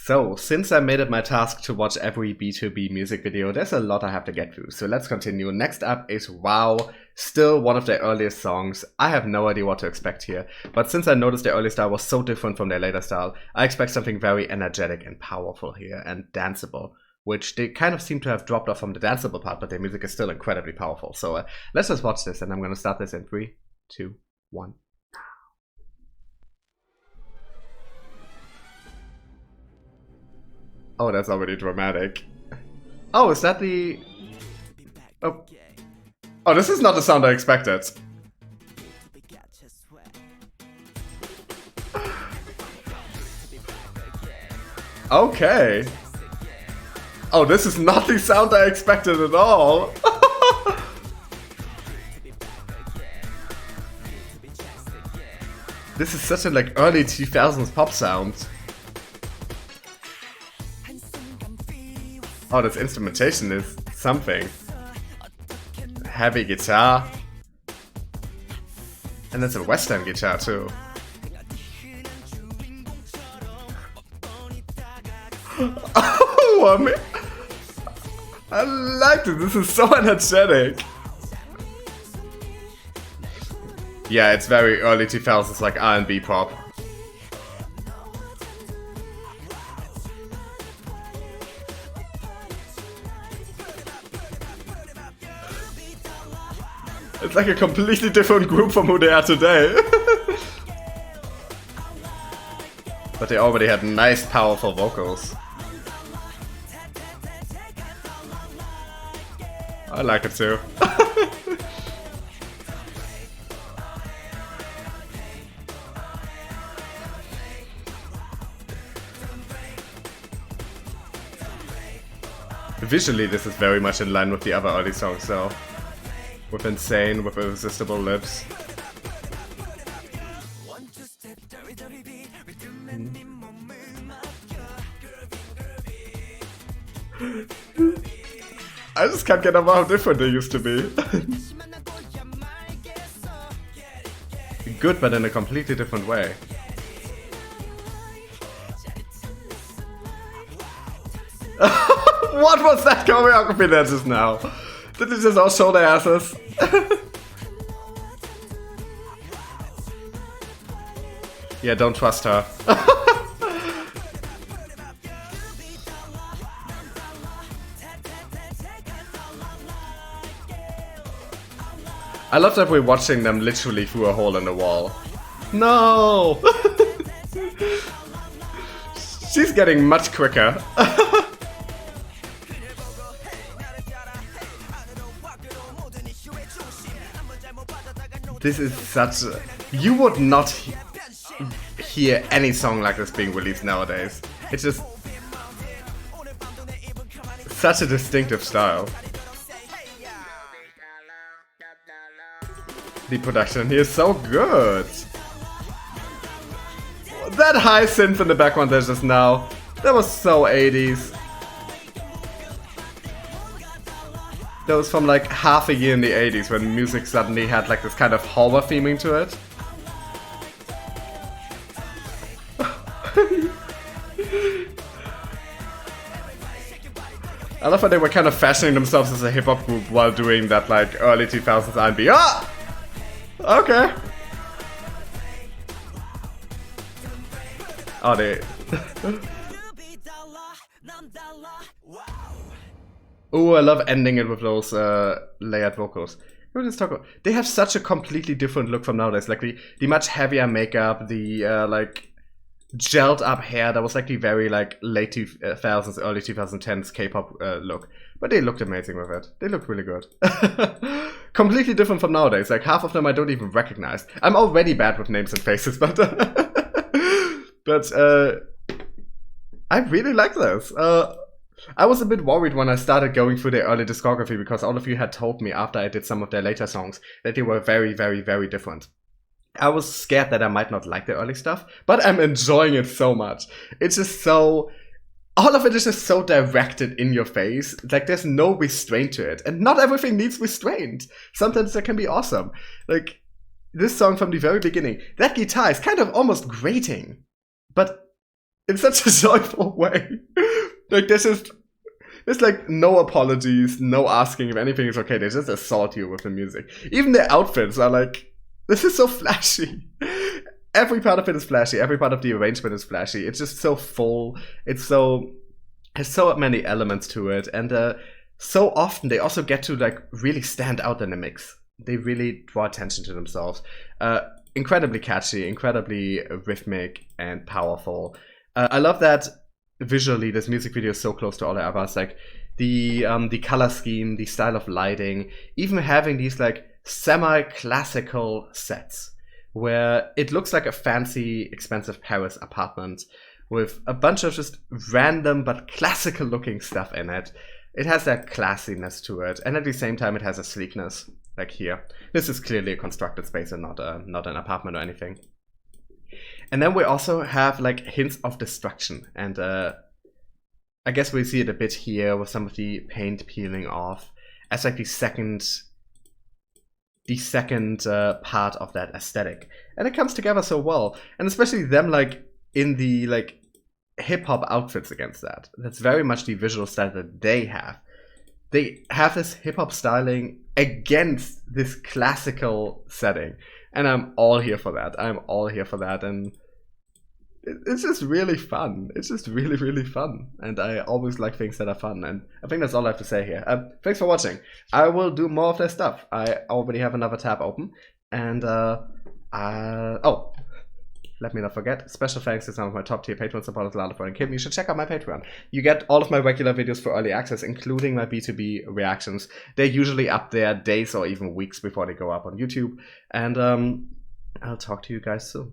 So, since I made it my task to watch every BTOB music video, there's a lot I have to get through, so let's continue. Next up is Wow, still one of their earliest songs. I have no idea what to expect here, but since I noticed their early style was so different from their later style, I expect something very energetic and powerful here, and danceable, which they kind of seem to have dropped off from the danceable part, but their music is still incredibly powerful. So let's just watch this, and I'm gonna start this in 3, 2, 1. Oh, that's already dramatic. Oh, is that the... Oh. Oh, this is not the sound I expected. Okay. Oh, this is not the sound I expected at all. This is such a like early 2000s pop sound. Oh, this instrumentation is something. Heavy guitar. And it's a western guitar too. Oh, I like it. This is so energetic. Yeah, it's very early 2000s, like R&B pop. It's like a completely different group from who they are today. But they already had nice, powerful vocals. I like it too. Visually, this is very much in line with the other early songs, though. With Insane, with Irresistible Lips. I just can't get over how different they used to be. Good, but in a completely different way. What was that choreography there just now? Did they just all show their asses? Yeah, don't trust her. I love that we're watching them literally through a hole in the wall. No! She's getting much quicker. This is such a... You would not hear any song like this being released nowadays. It's just... such a distinctive style. The production here is so good. That high synth in the background there just now. That was so 80s. That was from like half a year in the 80s when music suddenly had like this kind of horror theming to it. I love how they were kind of fashioning themselves as a hip-hop group while doing that like early 2000s R&B. Ah! Okay. Oh, they... Ooh, I love ending it with those layered vocals. Let's talk about... They have such a completely different look from nowadays. Like the much heavier makeup, the like gelled up hair. That was like the very like late 2000s, early 2010s K-pop look. But they looked amazing with it. They looked really good. Completely different from nowadays. Like half of them I don't even recognize. I'm already bad with names and faces, but but I really like this. I was a bit worried when I started going through their early discography because all of you had told me after I did some of their later songs that they were very, very, very different. I was scared that I might not like the early stuff, but I'm enjoying it so much. It's just so... All of it is just so directed in your face. Like, there's no restraint to it. And not everything needs restraint. Sometimes that can be awesome. Like, this song from the very beginning, that guitar is kind of almost grating. But in such a joyful way. Like there's like no apologies, no asking if anything is okay. They just assault you with the music. Even their outfits are like, this is so flashy. Every part of it is flashy. Every part of the arrangement is flashy. It's just so full. Has so many elements to it, and so often they also get to like really stand out in the mix. They really draw attention to themselves. Incredibly catchy, incredibly rhythmic and powerful. I love that visually this music video is so close to all the others. Like the color scheme, the style of lighting, even having these like semi-classical sets where it looks like a fancy, expensive Paris apartment with a bunch of just random but classical looking stuff in it. It has that classiness to it, and at the same time it has a sleekness, like here. This is clearly a constructed space and not an apartment or anything. And then we also have like hints of destruction, and I guess we see it a bit here with some of the paint peeling off as like the second part of that aesthetic, and it comes together so well. And especially them like in the like hip-hop outfits against that. That's very much the visual style that they have. They have this hip-hop styling against this classical setting, and I'm all here for that. And it's just really fun. It's just really, really fun, and I always like things that are fun, and I think that's all I have to say here. Thanks for watching. I will do more of this stuff. I already have another tab open, and oh, let me not forget, special thanks to some of my top tier Patreon supporters, Lala and Kim. You should check out my Patreon. You get all of my regular videos for early access, including my BTOB reactions. They're usually up there days or even weeks before they go up on YouTube, and I'll talk to you guys soon.